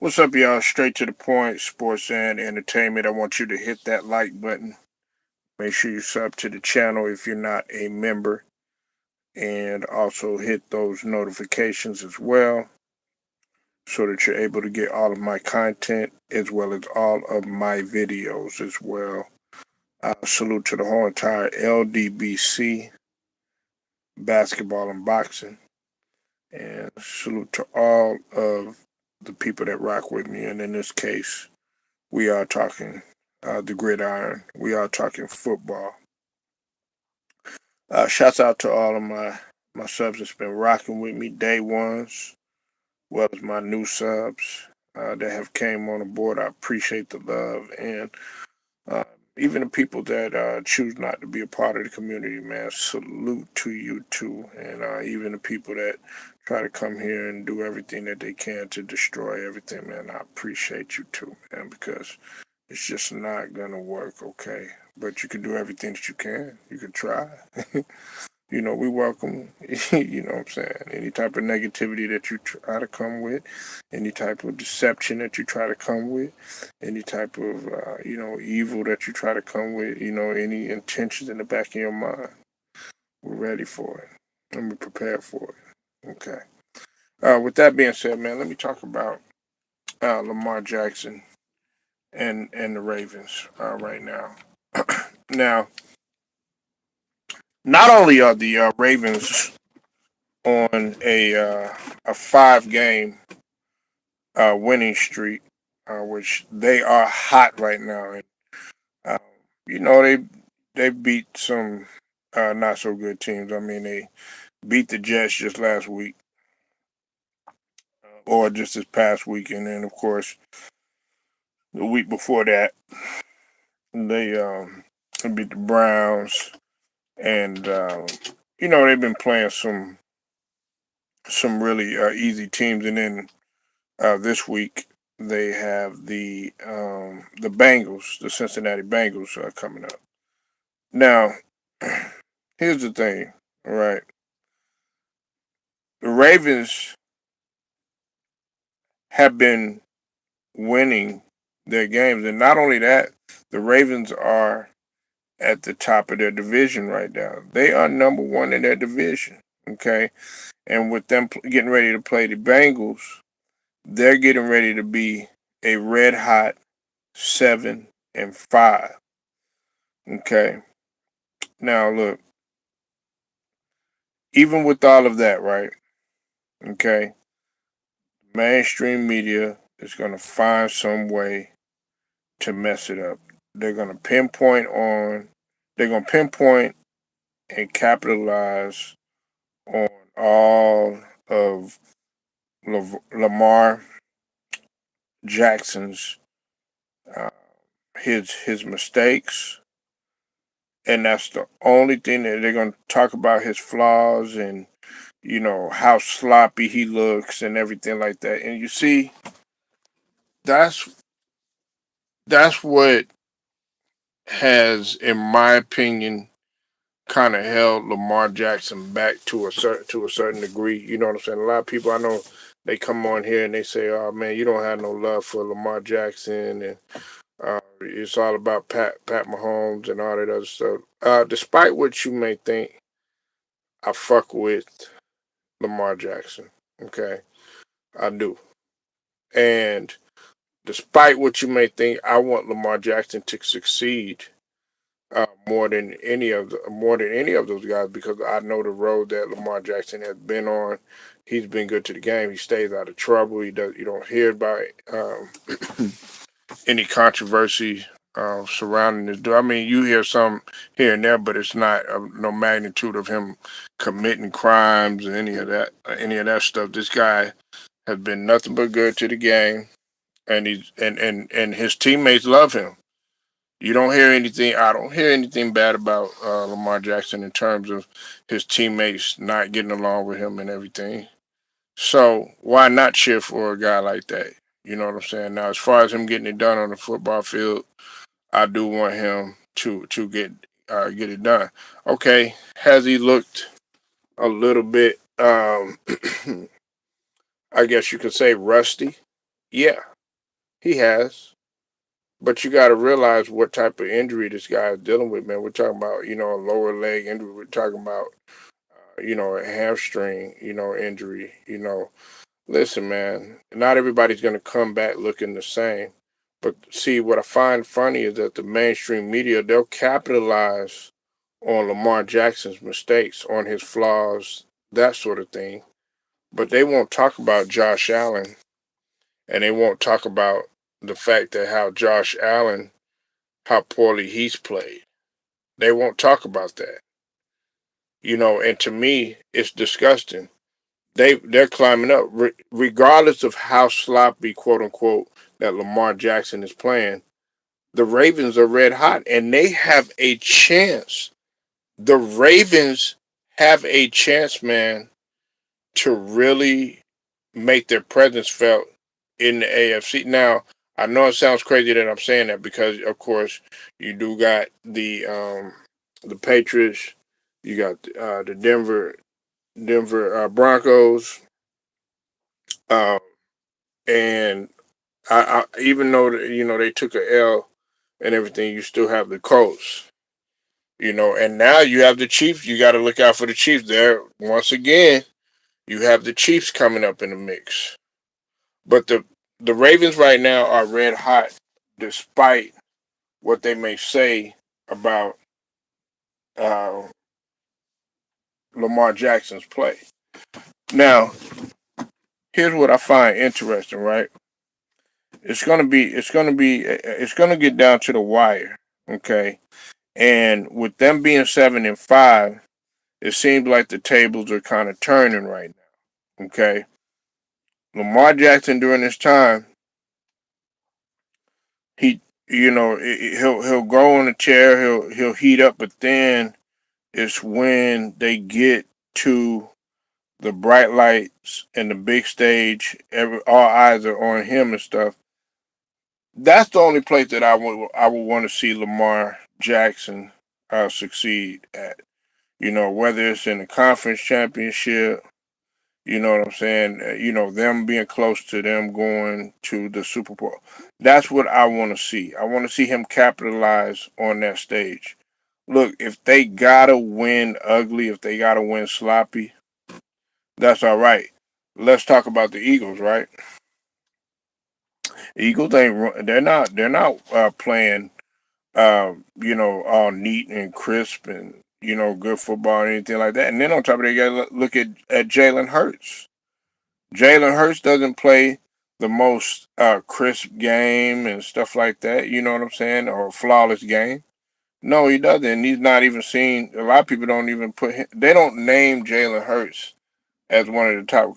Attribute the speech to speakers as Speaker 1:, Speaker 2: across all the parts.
Speaker 1: What's up, y'all? Straight to the point, sports and entertainment. I want you to hit that like button. Make sure you sub to the channel if you're not a member, and also hit those notifications as well so that you're able to get all of my content as well as all of my videos as well. Salute to the whole entire LDBC, basketball and boxing, and salute to all of the people that rock with me. And in this case, we are talking the gridiron. We are talking football. Shouts out to all of my subs that's been rocking with me, day ones, well as my new subs that have came on board. I appreciate the love and uh, even the people that choose not to be a part of the community, man. Salute to you too, and even the people that try to come here and do everything that they can to destroy everything, man. I appreciate you too, man, because it's just not gonna work, okay? But you can do everything that you can. You can try. We welcome, what I'm saying? Any type of negativity that you try to come with, any type of deception that you try to come with, any type of, evil that you try to come with, any intentions in the back of your mind. We're ready for it. And we're prepared for it. Okay. With that being said, man, let me talk about Lamar Jackson and the Ravens right now. Now, not only are the Ravens on a 5 game winning streak, which they are hot right now, and uh, they beat some not so good teams. I mean, they beat the Jets just last week, or just this past week, and then of course the week before that they beat the Browns, and they've been playing some really easy teams, and then this week they have the Bengals, the Cincinnati Bengals, coming up. Now, here's the thing, all right? The Ravens have been winning their games, and not only that, the Ravens are at the top of their division right now. They are number one in their division, okay? And with them getting ready to play the Bengals, they're getting ready to be a red hot 7-5. Okay. Now look, even with all of that, right? Okay, mainstream media is gonna find some way to mess it up. They're gonna pinpoint on. They're gonna pinpoint and capitalize on all of Lamar Jackson's uh, his mistakes, and that's the only thing that they're gonna talk about, his flaws and how sloppy he looks and everything like that. And you see, that's that's what has, in my opinion, kind of held Lamar Jackson back to a certain degree. You know what I'm saying? A lot of people I know, they come on here and they say, "Oh man, you don't have no love for Lamar Jackson, and it's all about Pat Mahomes and all that other stuff." Despite what you may think, I fuck with Lamar Jackson. Okay, I do. And despite what you may think, I want Lamar Jackson to succeed more than any of those guys, because I know the road that Lamar Jackson has been on. He's been good to the game. He stays out of trouble. He does. You don't hear about any controversy surrounding this dude. I mean, you hear some here and there, but it's not no magnitude of him committing crimes and any of that stuff. This guy has been nothing but good to the game, and and his teammates love him. You don't hear anything. I don't hear anything bad about Lamar Jackson in terms of his teammates not getting along with him and everything. So why not cheer for a guy like that? You know what I'm saying? Now, as far as him getting it done on the football field, I do want him to get it done. Okay, has he looked a little bit? I guess you could say rusty. Yeah, He has. But you got to realize what type of injury this guy is dealing with, man. We're talking about, a lower leg injury. We're talking about, a hamstring, injury. Listen, man, not everybody's going to come back looking the same. But see, what I find funny is that the mainstream media, they'll capitalize on Lamar Jackson's mistakes, on his flaws, that sort of thing. But they won't talk about Josh Allen, and they won't talk about the fact that how Josh Allen, how poorly he's played. They won't talk about that. And to me, it's disgusting. They're climbing up, regardless of how sloppy, quote unquote, that Lamar Jackson is playing. The Ravens are red hot, and they have a chance. The Ravens have a chance, man, to really make their presence felt in the AFC. Now, I know it sounds crazy that I'm saying that because, of course, you do got the Patriots, you got the Denver Broncos, uh, and even though they took a L and everything, you still have the Colts. And now you have the Chiefs. You got to look out for the Chiefs. There, once again, you have the Chiefs coming up in the mix. But the Ravens right now are red hot, despite what they may say about uh, Lamar Jackson's play. Now, here's what I find interesting. Right, it's gonna get down to the wire. Okay, and with them being 7-5, it seems like the tables are kind of turning right now. Okay, Lamar Jackson during this time, he he'll go on a chair, he'll heat up, but then it's when they get to the bright lights and the big stage, all eyes are on him and stuff. That's the only place that I would want to see Lamar Jackson succeed at. Whether it's in the conference championship, you know what I'm saying? Them being close to them going to the Super Bowl. That's what I want to see. I want to see him capitalize on that stage. Look, if they gotta win ugly, if they gotta win sloppy, that's all right. Let's talk about the Eagles, right? Eagles ain't. They're not playing. All neat and crisp and good football and anything like that. And then on top of that, you got to look at Jalen Hurts. Jalen Hurts doesn't play the most crisp game and stuff like that. You know what I'm saying? Or a flawless game. No, he doesn't. He's not even seen. A lot of people don't even put him. They don't name Jalen Hurts as one of the top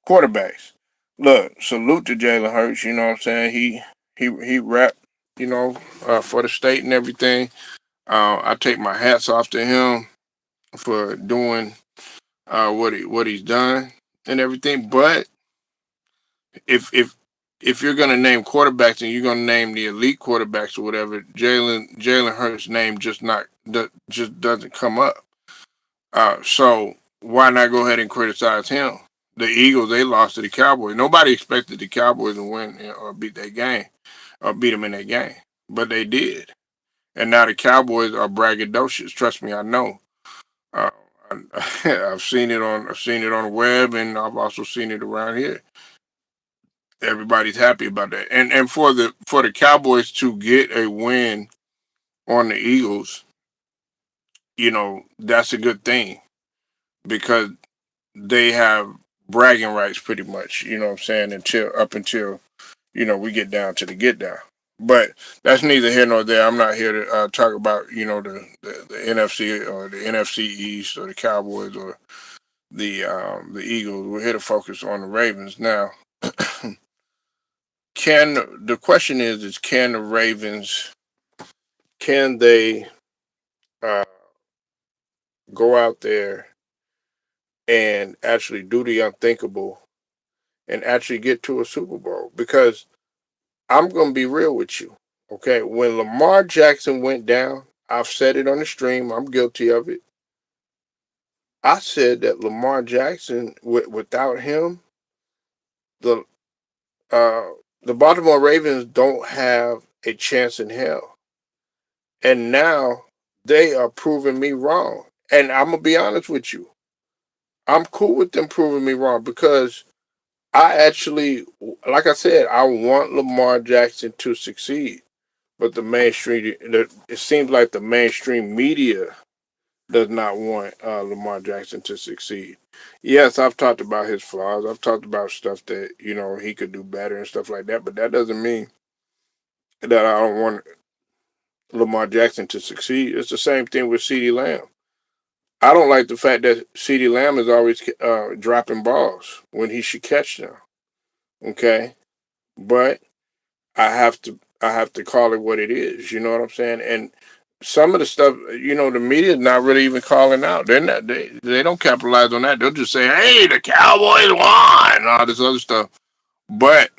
Speaker 1: quarterbacks. Look, salute to Jalen Hurts. You know what I'm saying? He rep. For the state and everything. I take my hats off to him for doing what he's done and everything. But if you're gonna name quarterbacks and you're gonna name the elite quarterbacks or whatever, Jalen Hurts' name just doesn't come up. So why not go ahead and criticize him? The Eagles, they lost to the Cowboys. Nobody expected the Cowboys to win or beat that game or beat them in that game, but they did. And now the Cowboys are braggadocious. Trust me, I know. Uh, I've seen it on the web, and I've also seen it around here. Everybody's happy about that, and for the Cowboys to get a win on the Eagles, that's a good thing because they have bragging rights pretty much. You know what I'm saying? Until we get down to the get down. But that's neither here nor there. I'm not here to talk about the NFC or the NFC East or the Cowboys or the Eagles. We're here to focus on the Ravens now. Can the question is can the Ravens can they uh, go out there and actually do the unthinkable and actually get to a Super Bowl? Because I'm gonna be real with you. Okay, when Lamar Jackson went down, I've said it on the stream. I'm guilty of it. I said that Lamar Jackson, without him, the uh, the Baltimore Ravens don't have a chance in hell. And now they are proving me wrong. And I'm going to be honest with you. I'm cool with them proving me wrong because I actually, like I said, I want Lamar Jackson to succeed. But it seems like the mainstream media does not want Lamar Jackson to succeed. Yes, I've talked about his flaws. I've talked about stuff that, he could do better and stuff like that. But that doesn't mean that I don't want Lamar Jackson to succeed. It's the same thing with CeeDee Lamb. I don't like the fact that CeeDee Lamb is always dropping balls when he should catch them. Okay, but I have to call it what it is. You know what I'm saying? And some of the stuff, the media is not really even calling out. They don't capitalize on that. They'll just say, "Hey, the Cowboys won," and all this other stuff. But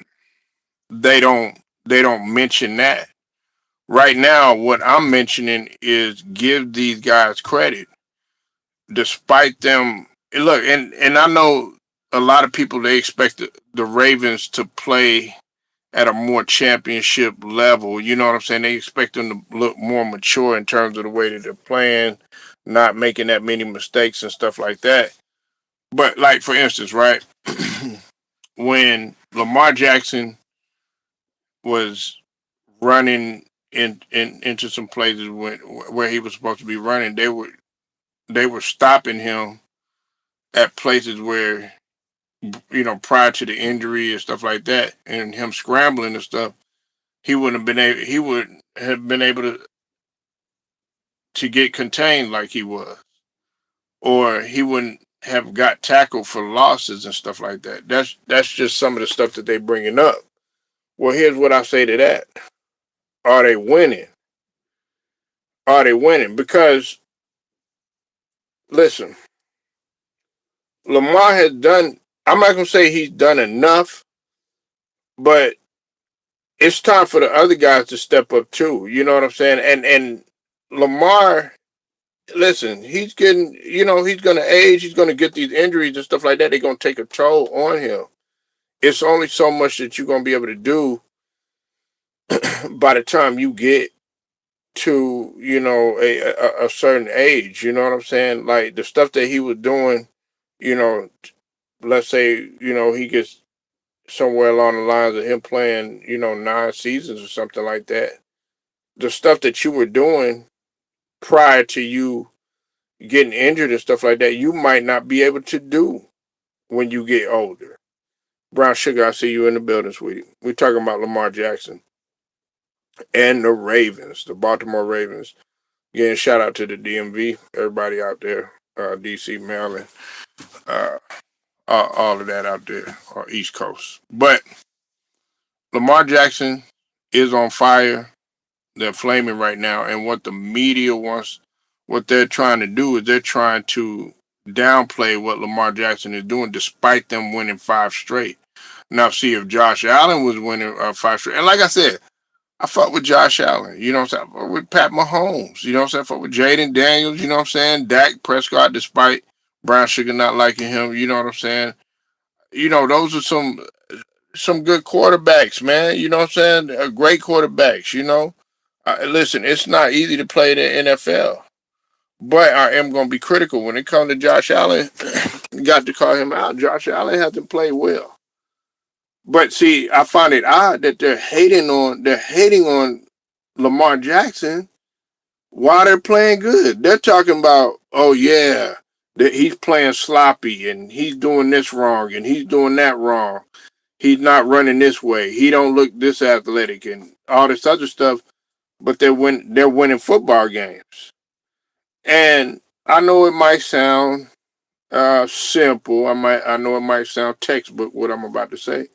Speaker 1: they don't mention that. Right now, what I'm mentioning is give these guys credit, despite them. Look, and I know a lot of people they expect the Ravens to play at a more championship level. You know what I'm saying? They expect them to look more mature in terms of the way that they're playing, not making that many mistakes and stuff like that. But like for instance, right, when Lamar Jackson was running into some places where he was supposed to be running, they were stopping him at places where prior to the injury and stuff like that, and him scrambling and stuff, he would have been able to get contained like he was, or he wouldn't have got tackled for losses and stuff like that. That's just some of the stuff that they bringing up. Well, here's what I say to that: Are they winning? Are they winning? Because listen, Lamar has done. I'm not gonna say he's done enough, but it's time for the other guys to step up too. You know what I'm saying? And Lamar, listen, he's getting, he's going to age. He's going to get these injuries and stuff like that. They're going to take a toll on him. It's only so much that you're going to be able to do by the time you get to, a certain age. You know what I'm saying? Like the stuff that he was doing, you know, let's say, he gets somewhere along the lines of him playing, 9 seasons or something like that. The stuff that you were doing prior to you getting injured and stuff like that, you might not be able to do when you get older. Brown Sugar, I see you in the building, sweetie. We're talking about Lamar Jackson and the Ravens, the Baltimore Ravens. Again, shout out to the DMV, everybody out there, DC, Maryland, uh, all of that out there, East Coast. But Lamar Jackson is on fire. They're flaming right now. And what the media wants, what they're trying to do is they're trying to downplay what Lamar Jackson is doing despite them winning 5 straight. Now, see, if Josh Allen was winning 5 straight, and like I said, I fought with Josh Allen, you know what I'm saying? I fought with Pat Mahomes, you know what I'm saying? I fought with Jaden Daniels, you know what I'm saying? Dak Prescott, despite Brown Sugar not liking him, you know what I'm saying? Those are some good quarterbacks, man. You know what I'm saying? Great quarterbacks, listen, it's not easy to play the NFL, but I am going to be critical when it comes to Josh Allen. Got to call him out. Josh Allen hasn't played well, but see, I find it odd that they're hating on Lamar Jackson while they're playing good. They're talking about, oh yeah, that he's playing sloppy and he's doing this wrong and he's doing that wrong. He's not running this way. He don't look this athletic and all this other stuff. But they're winning football games. And I know it might sound simple. I know it might sound textbook what I'm about to say.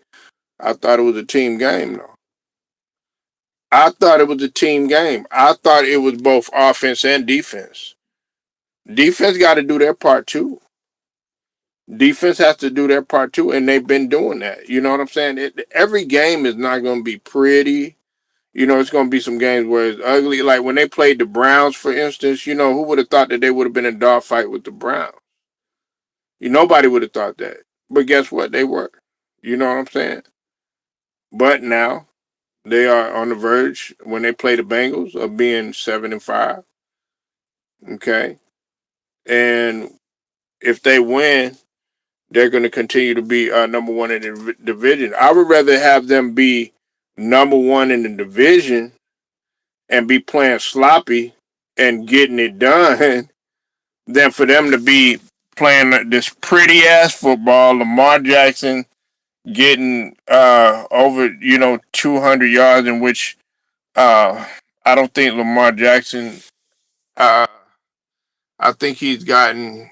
Speaker 1: I thought it was a team game though. I thought it was a team game. I thought it was both offense and defense. Defense got to do their part too. Defense has to do their part too, and they've been doing that. You know what I'm saying? Every game is not going to be pretty. It's going to be some games where it's ugly. Like when they played the Browns, for instance, who would have thought that they would have been in a dogfight with the Browns? Nobody would have thought that. But guess what? They were. You know what I'm saying? But now they are on the verge when they play the Bengals of being 7-5. Okay, and if they win, they're going to continue to be number one in the division. I would rather have them be number one in the division and be playing sloppy and getting it done than for them to be playing this pretty ass football. Lamar Jackson getting over 200 yards, in which I don't think Lamar Jackson. Uh, I think he's gotten.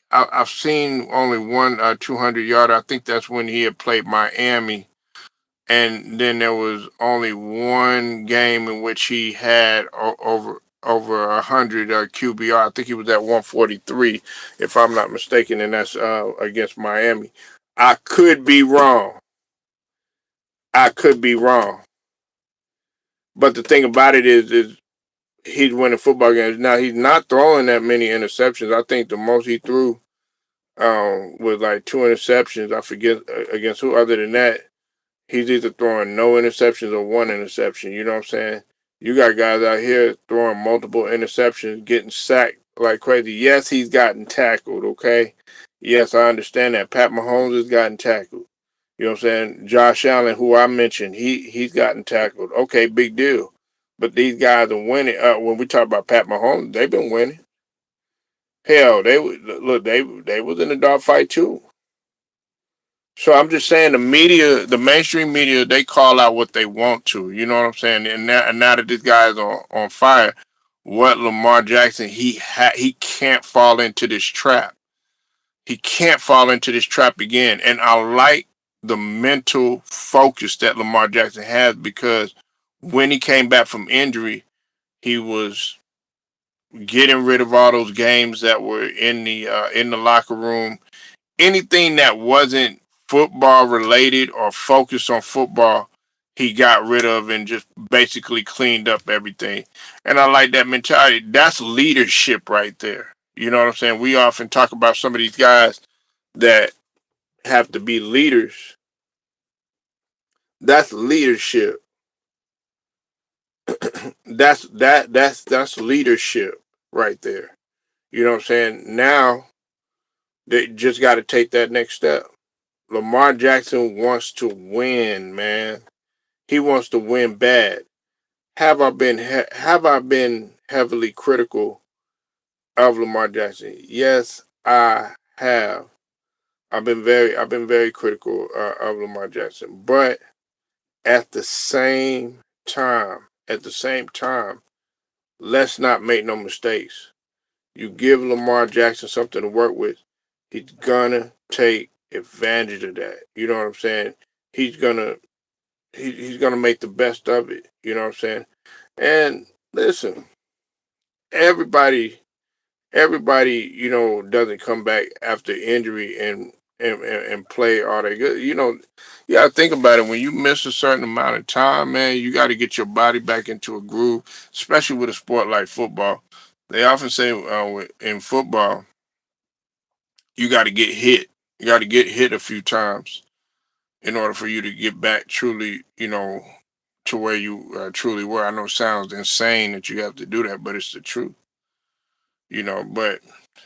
Speaker 1: I've seen only one 200 yarder. I think that's when he had played Miami, and then there was only one game in which he had over 100 QBR. I think he was at 143, if I'm not mistaken, and that's against Miami. I could be wrong. I could be wrong. But the thing about it is he's winning football games. Now he's not throwing that many interceptions. I think the most he threw was like 2 interceptions. I forget against who. Other than that, he's either throwing no interceptions or one interception. You know what I'm saying? You got guys out here throwing multiple interceptions, getting sacked like crazy. Yes, he's gotten tackled, okay? Yes, I understand that. Pat Mahomes has gotten tackled. You know what I'm saying? Josh Allen, who I mentioned, he's gotten tackled. Okay, big deal. But these guys are winning. When we talk about Pat Mahomes, they've been winning. Hell, they was in the dogfight too. So I'm just saying the media, the mainstream media, they call out what they want to. You know what I'm saying? And now that this guy is on fire, what Lamar Jackson, he can't fall into this trap. He can't fall into this trap again. And I like the mental focus that Lamar Jackson has, because when he came back from injury, he was getting rid of all those games that were in the locker room. Anything that wasn't football related or focused on football, he got rid of and just basically cleaned up everything. And I like that mentality. That's leadership right there. You know what I'm saying? We often talk about some of these guys that have to be leaders. That's leadership. That's leadership right there. You know what I'm saying? Now they just got to take that next step. Lamar Jackson wants to win, man. He wants to win bad. Have I been heavily critical of Lamar Jackson? Yes, I have. I've been very critical of Lamar Jackson, but at the same time, let's not make no mistakes. You give Lamar Jackson something to work with, he's gonna take advantage of that. You know what I'm saying? He's gonna he's gonna make the best of it. You know what I'm saying? And listen, everybody everybody doesn't come back after injury and play all that good. You gotta think about it. When you miss a certain amount of time, man, you got to get your body back into a groove, especially with a sport like football. They often say in football, you got to get hit. You got to get hit a few times in order for you to get back truly, to where you truly were. I know it sounds insane that you have to do that, but it's the truth. But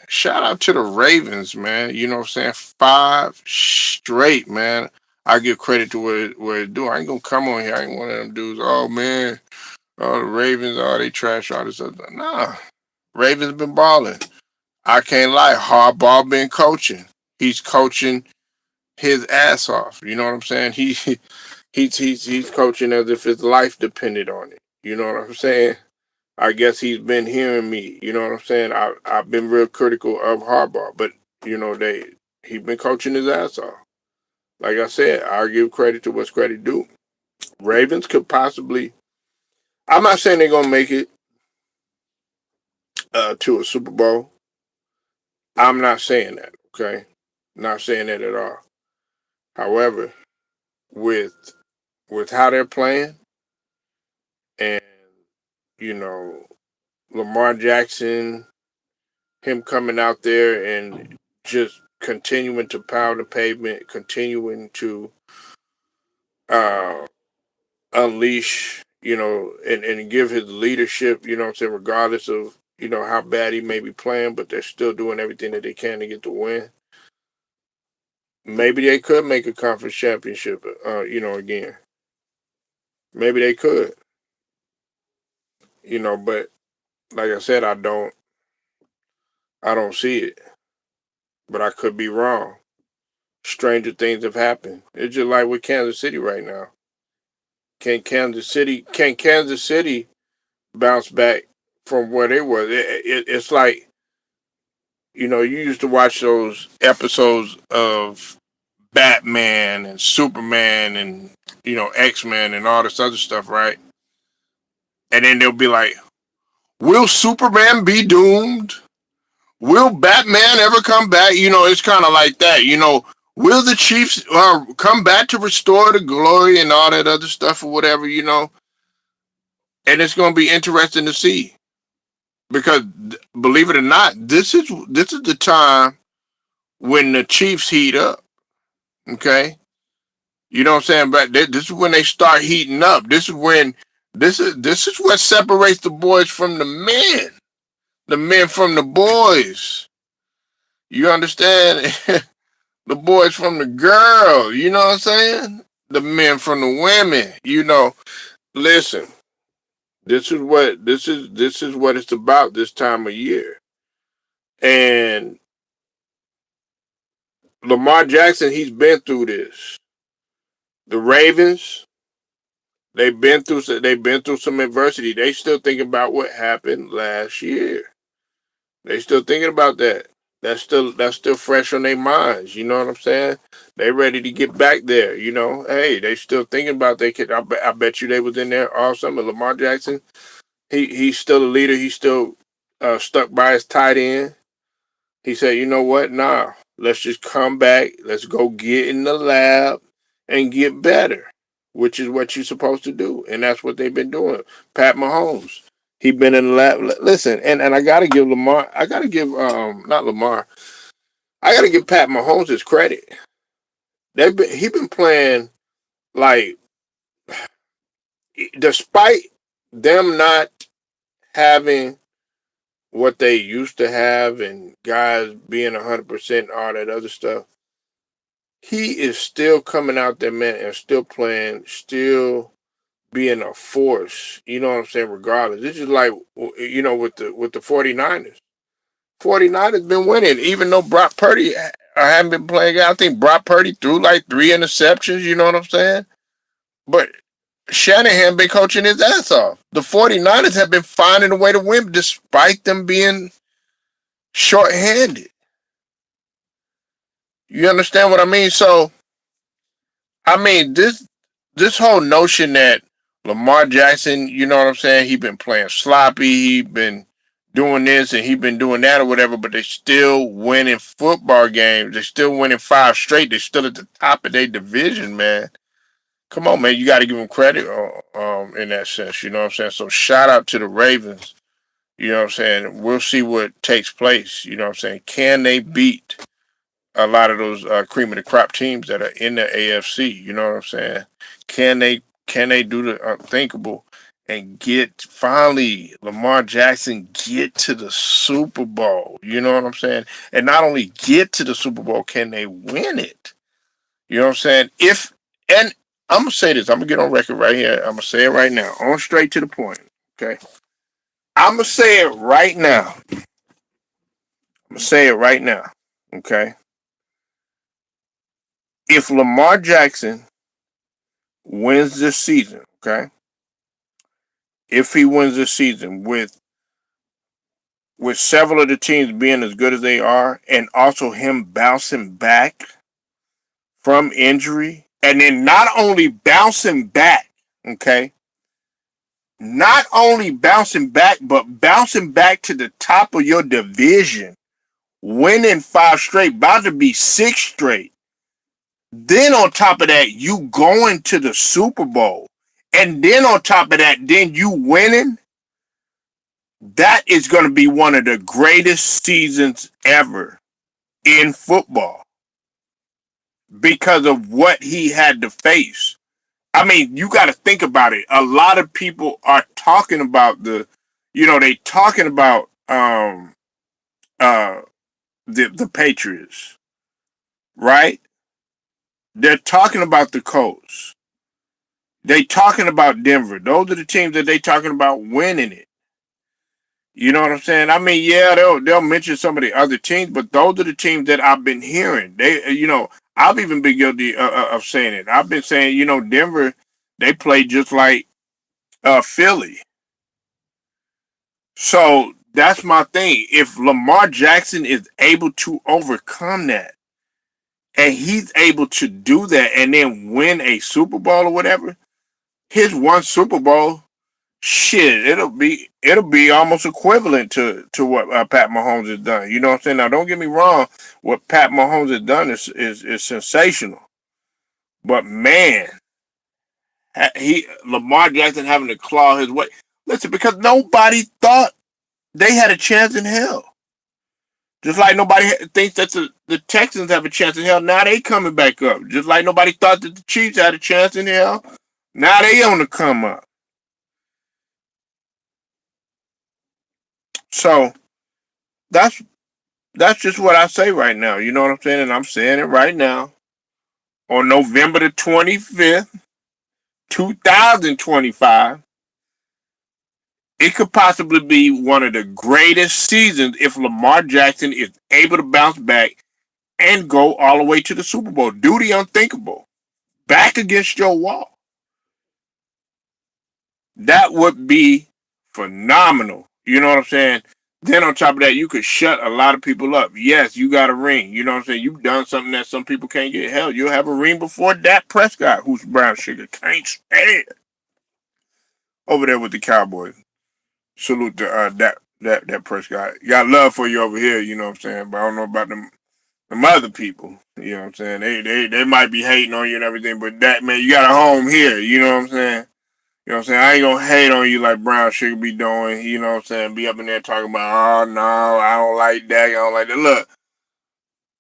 Speaker 1: shout out to the Ravens, man. You know what I'm saying? 5 straight, man. I give credit to what it do. I ain't gonna come on here. I ain't one of them dudes. Oh man, oh the Ravens, oh they trash all this other. Nah, Ravens been balling. I can't lie. Harbaugh been coaching. He's coaching his ass off. You know what I'm saying? He's coaching as if his life depended on it. You know what I'm saying? I guess he's been hearing me. You know what I'm saying? I've been real critical of Harbaugh, but he's been coaching his ass off. Like I said, I'll give credit to what's credit due. Ravens could possibly. I'm not saying they're gonna make it to a Super Bowl. I'm not saying that. Okay, not saying that at all. However, with how they're playing, and you know Lamar Jackson, him coming out there and just continuing to pound the pavement, continuing to uh, unleash, and give his leadership, what I'm saying, regardless of, how bad he may be playing, but they're still doing everything that they can to get the win. Maybe they could make a conference championship, again. Maybe they could, but like I said, I don't see it, but I could be wrong. Stranger things have happened. It's just like with Kansas City right now. Can Kansas City bounce back from where they were? It's like, you used to watch those episodes of Batman and Superman and, X-Men and all this other stuff, right? And then they'll be like, will Superman be doomed? Will Batman ever come back? It's kind of like that. Will the Chiefs come back to restore the glory and all that other stuff or whatever? And it's going to be interesting to see because, believe it or not, this is the time when the Chiefs heat up. Okay, you know what I'm saying? But this is when they start heating up. This is what separates the boys from the men from the boys. You understand? The boys from the girl. You know what I'm saying? The men from the women. Listen. This is what it's about this time of year. And Lamar Jackson, he's been through this. The Ravens, they've been through some adversity. They still thinking about what happened last year. They still thinking about that. That's still fresh on their minds. You know what I'm saying? They ready to get back there. Hey, they still thinking about they kid. I bet you they was in there all summer. Lamar Jackson, he's still a leader. He's still stuck by his tight end. He said, you know what? Nah, let's just come back. Let's go get in the lab and get better, which is what you're supposed to do. And that's what they've been doing. Pat Mahomes, he been in the lab. Listen, and I got to give Lamar, I got to give, not Lamar, I got to give Pat Mahomes his credit. He been playing like, despite them not having what they used to have and guys being 100% all that other stuff, he is still coming out there, man, and still playing, still being a force. You know what I'm saying? Regardless, this is like, with the 49ers. 49ers been winning, even though Brock Purdy I haven't been playing. I think Brock Purdy threw like 3 interceptions. You know what I'm saying? But Shanahan been coaching his ass off. The 49ers have been finding a way to win despite them being shorthanded. You understand what I mean? So, I mean, this whole notion that Lamar Jackson, you know what I'm saying, he been playing sloppy, he been doing this and he been doing that or whatever, but they still winning football games. They still winning 5 straight. They still at the top of their division, man. Come on, man. You got to give them credit in that sense. You know what I'm saying? So shout out to the Ravens. You know what I'm saying? We'll see what takes place. You know what I'm saying? Can they beat a lot of those cream of the crop teams that are in the AFC? You know what I'm saying? Can they do the unthinkable and get finally Lamar Jackson get to the Super Bowl? You know what I'm saying? And not only get to the Super Bowl, can they win it? You know what I'm saying? And I'm gonna say this. I'm gonna get on record right here. I'm gonna say it right now. On straight to the point. Okay. I'm gonna say it right now. I'm gonna say it right now. Okay. If Lamar Jackson wins this season, okay? If he wins this season with several of the teams being as good as they are, and also him bouncing back from injury, and then not only bouncing back, okay? Not only bouncing back, but bouncing back to the top of your division, winning 5 straight, about to be 6 straight. Then on top of that, you going to the Super Bowl. And then on top of that, then you winning. That is going to be one of the greatest seasons ever in football because of what he had to face I mean, you got to think about it. A lot of people are talking about they talking about uh the Patriots, right? They're talking about the Colts. They talking about Denver. Those are the teams that they talking about winning it. You know what I'm saying? I mean, yeah, they'll mention some of the other teams, but those are the teams that I've been hearing. I've even been guilty of saying it. I've been saying, Denver, they play just like Philly. So that's my thing. If Lamar Jackson is able to overcome that, and he's able to do that, and then win a Super Bowl or whatever, his one Super Bowl, shit, it'll be almost equivalent to what Pat Mahomes has done. You know what I'm saying? Now, don't get me wrong. What Pat Mahomes has done is sensational. But man, he Lamar Jackson having to claw his way. Listen, because nobody thought they had a chance in hell. Just like nobody thinks that the Texans have a chance in hell. Now they coming back up. Just like nobody thought that the Chiefs had a chance in hell. Now they on the come up. So that's just what I say right now. You know what I'm saying? And I'm saying it right now. On November the 25th, 2025, it could possibly be one of the greatest seasons if Lamar Jackson is able to bounce back and go all the way to the Super Bowl. Do the unthinkable. Back against your wall. That would be phenomenal. You know what I'm saying? Then on top of that, you could shut a lot of people up. Yes, you got a ring. You know what I'm saying? You've done something that some people can't get. Hell, you'll have a ring before Dak Prescott, who's brown sugar can't stand over there with the Cowboys. Salute to that Prescott. Got love for you over here. You know what I'm saying? But I don't know about them other people. You know what I'm saying? They might be hating on you and everything, but that man, you got a home here. You know what I'm saying? You know what I'm saying? I ain't gonna hate on you like Brown Sugar be doing. You know what I'm saying? Be up in there talking about, oh no, I don't like that. I don't like that. Look,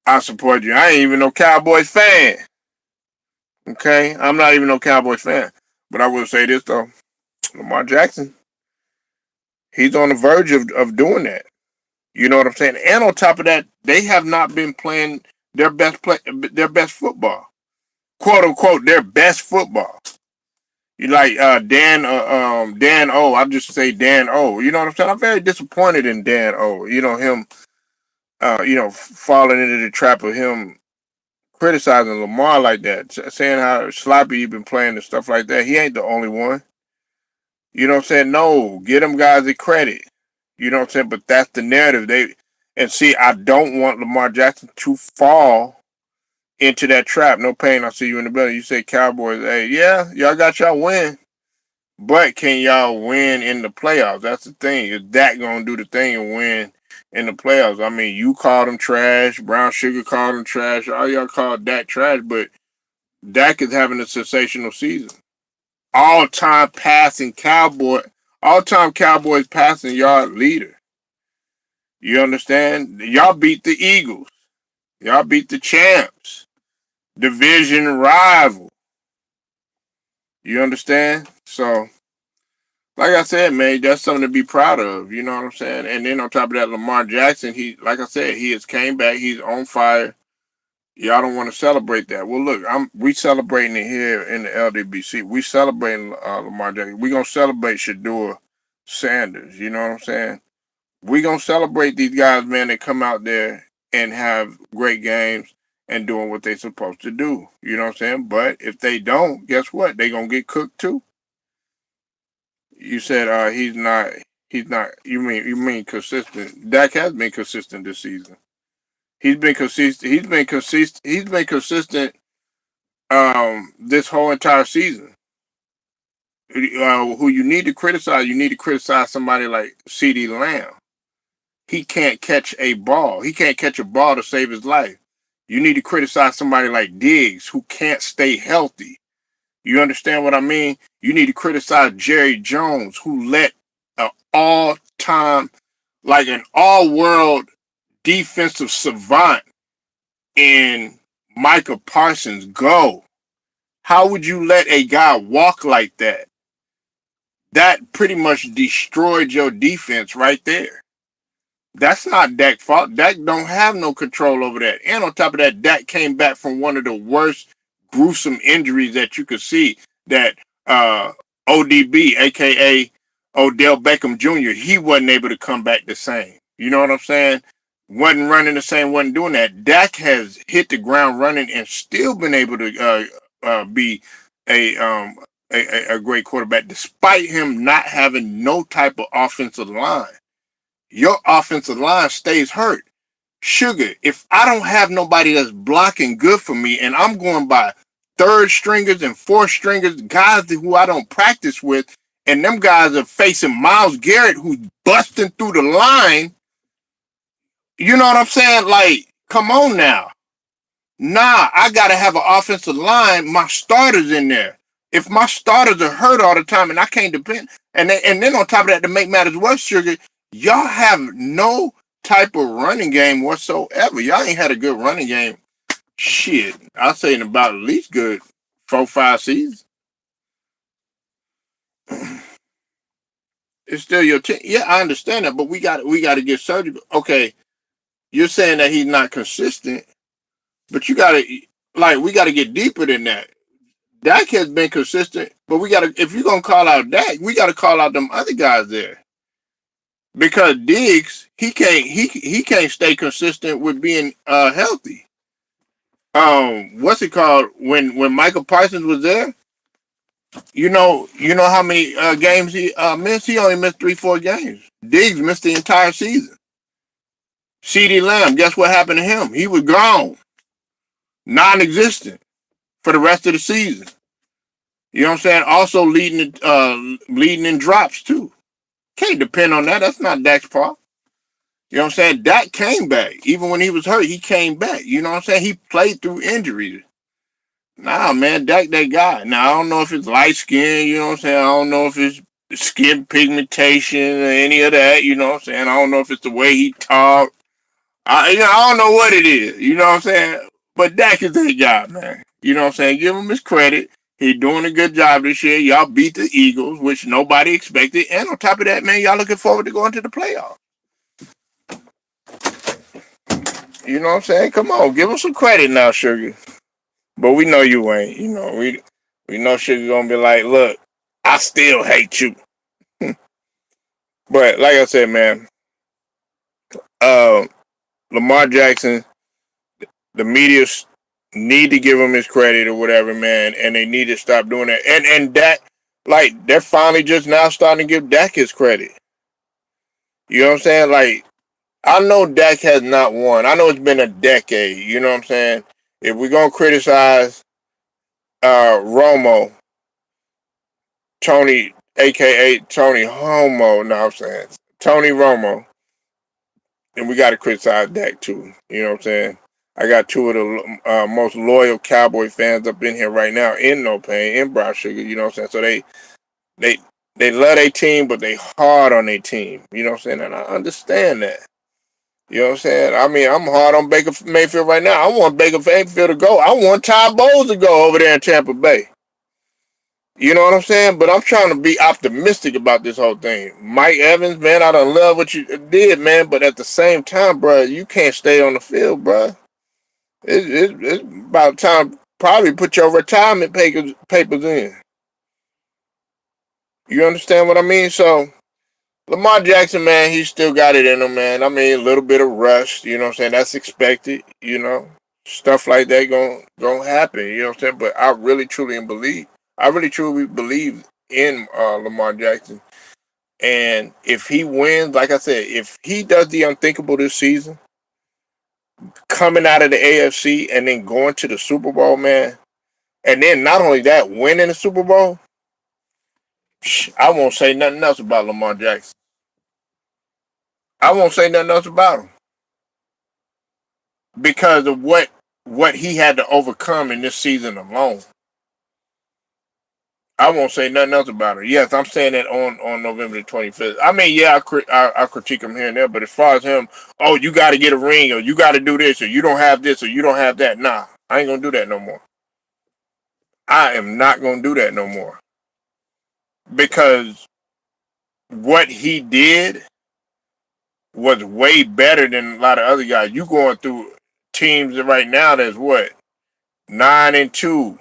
Speaker 1: I support you. I ain't even no Cowboys fan. Okay, I'm not even no Cowboys fan. But I will say this though, Lamar Jackson, he's on the verge of doing that. You know what I'm saying? And on top of that, they have not been playing their best football, quote unquote, their best football. You like Dan O. I just say Dan O. You know what I'm saying? I'm very disappointed in Dan O. You know him. Falling into the trap of him criticizing Lamar like that, saying how sloppy he been playing and stuff like that. He ain't the only one. You know what I'm saying? No, get them guys the credit. You know what I'm saying? But that's the narrative. I don't want Lamar Jackson to fall into that trap. No pain. I see you in the building. You say Cowboys. Hey, yeah, y'all got y'all win. But can y'all win in the playoffs? That's the thing. Is Dak gonna do the thing and win in the playoffs? I mean, you called him trash. Brown Sugar called him trash. All y'all called Dak trash, but Dak is having a sensational season. All-time Cowboys passing yard leader. You understand? Y'all beat the Eagles. Y'all beat the champs. Division rival. You understand? So, like I said, man, that's something to be proud of. You know what I'm saying? And then on top of that, Lamar Jackson, like I said, he has came back. He's on fire. Y'all don't want to celebrate that. Well, look, we celebrating it here in the LDBC. We celebrating Lamar Jackson. We gonna celebrate Shedeur Sanders. You know what I'm saying? We gonna celebrate these guys, man, that come out there and have great games and doing what they supposed to do. You know what I'm saying? But if they don't, guess what? They gonna get cooked too. You said he's not you mean consistent. Dak has been consistent this season. He's been consistent. He's been consistent this whole entire season. Who you need to criticize, you need to criticize somebody like CeeDee Lamb. He can't catch a ball. He can't catch a ball to save his life. You need to criticize somebody like Diggs who can't stay healthy. You understand what I mean? You need to criticize Jerry Jones who let an all-time, like an all-world defensive savant in Micah Parsons go. How would you let a guy walk like that? That pretty much destroyed your defense right there. That's not Dak's fault. Dak don't have no control over that. And on top of that, Dak came back from one of the worst gruesome injuries that you could see. That ODB, aka Odell Beckham Jr., he wasn't able to come back the same. You know what I'm saying? Wasn't running the same, wasn't doing that. Dak has hit the ground running and still been able to be a, um, a great quarterback, despite him not having no type of offensive line. Your offensive line stays hurt. Sugar, if I don't have nobody that's blocking good for me and I'm going by third stringers and fourth stringers, guys who I don't practice with, and them guys are facing Myles Garrett who's busting through the line, you know what I'm saying? Like, come on now. Nah, I got to have an offensive line, my starters in there. If my starters are hurt all the time and I can't depend, and then on top of that, to make matters worse, Sugar, y'all have no type of running game whatsoever. Y'all ain't had a good running game. Shit, I'll say in about at least good 4-5 seasons. It's still your team. Yeah, I understand that, but we got to get surgical. Okay, you're saying that he's not consistent, but we got to get deeper than that. Dak has been consistent, but if you're gonna call out Dak, we gotta call out them other guys there. Because Diggs, he can't stay consistent with being healthy. What's it called? When Michael Parsons was there, you know how many games he missed? He only missed 3-4 games. Diggs missed the entire season. CeeDee Lamb, guess what happened to him? He was gone. Non-existent for the rest of the season. You know what I'm saying? Also leading in drops too. Can't depend on that. That's not Dak's fault. You know what I'm saying? Dak came back. Even when he was hurt, he came back. You know what I'm saying? He played through injuries. Nah, man, Dak that guy. Now, I don't know if it's light skin, you know what I'm saying? I don't know if it's skin pigmentation or any of that, you know what I'm saying? I don't know if it's the way he talked. I don't know what it is, you know what I'm saying? But Dak is that guy, man. You know what I'm saying? Give him his credit. He's doing a good job this year. Y'all beat the Eagles, which nobody expected. And on top of that, man, y'all looking forward to going to the playoffs. You know what I'm saying? Come on, give him some credit now, Sugar. But we know you ain't. You know, we know Sugar gonna be like, look, I still hate you. But like I said, man, Lamar Jackson, the media need to give him his credit or whatever, man, and they need to stop doing that. And Dak, like, they're finally just now starting to give Dak his credit. You know what I'm saying? Like, I know Dak has not won. I know it's been a decade. You know what I'm saying? If we're gonna criticize Romo, Tony, aka Tony Homo, no, I'm saying Tony Romo, and we got to criticize Dak too. You know what I'm saying? I got two of the most loyal Cowboy fans up in here right now in No Pain, in Brown Sugar. You know what I'm saying? So they love their team, but they hard on their team. You know what I'm saying? And I understand that. You know what I'm saying? I mean, I'm hard on Baker Mayfield right now. I want Baker Mayfield to go. I want Todd Bowles to go over there in Tampa Bay. You know what I'm saying? But I'm trying to be optimistic about this whole thing. Mike Evans, man, I don't love what you did, man. But at the same time, bro, you can't stay on the field, bro. It's about time probably put your retirement papers in. You understand what I mean? So Lamar Jackson, man, he still got it in him, man. I mean, a little bit of rust, you know what I'm saying? That's expected, you know. Stuff like that gonna happen, you know what I'm saying? But I really truly believe in Lamar Jackson. And if he wins, like I said, if he does the unthinkable this season, coming out of the AFC and then going to the Super Bowl, man, and then not only that, winning the Super Bowl, I won't say nothing else about Lamar Jackson. I won't say nothing else about him because of what he had to overcome in this season alone. I won't say nothing else about it. Yes, I'm saying that on November the 25th. I mean, yeah, I critique him here and there, but as far as him, oh, you got to get a ring, or you got to do this, or you don't have this, or you don't have that. Nah, I ain't gonna do that no more. I am not gonna do that no more because what he did was way better than a lot of other guys. You going through teams right now that's what 9-2. You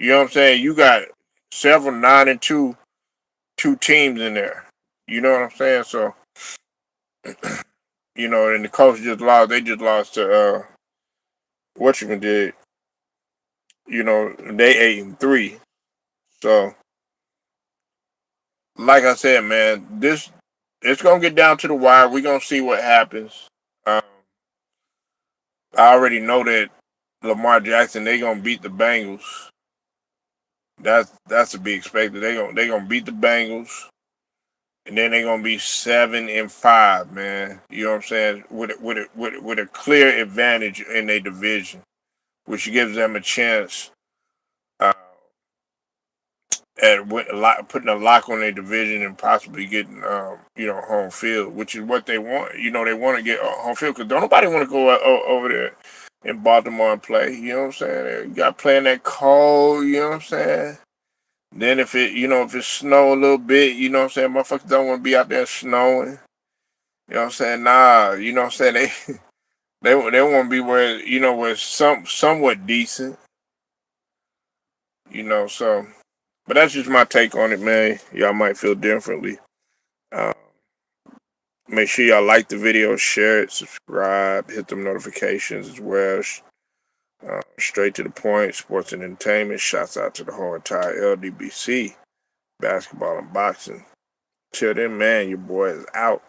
Speaker 1: know what I'm saying? You got several 9-2 teams in there. You know what I'm saying? So and the coach just lost. They just lost to what you can did. They 8-3. So like I said, man, it's gonna get down to the wire. We're gonna see what happens. Um, I already know that Lamar Jackson they gonna beat the Bengals. That's to be expected. They gonna beat the Bengals, and then they gonna be 7-5, man. You know what I'm saying? With a clear advantage in their division, which gives them a chance uh, at putting a lock on their division and possibly getting home field, which is what they want. They want to get home field because don't nobody want to go over there in Baltimore and play. You know what I'm saying? You got to play in that cold. You know what I'm saying? Then if it snow a little bit, you know what I'm saying? Motherfuckers don't want to be out there snowing. You know what I'm saying? Nah, you know what I'm saying? They want to be where it's somewhat decent. So. But that's just my take on it, man. Y'all might feel differently. Uh, Make sure y'all like the video, share it, subscribe, hit them notifications as well. Straight to the point, sports and entertainment. Shouts out to the whole entire LDBC, basketball and boxing. Till then, man, your boy is out.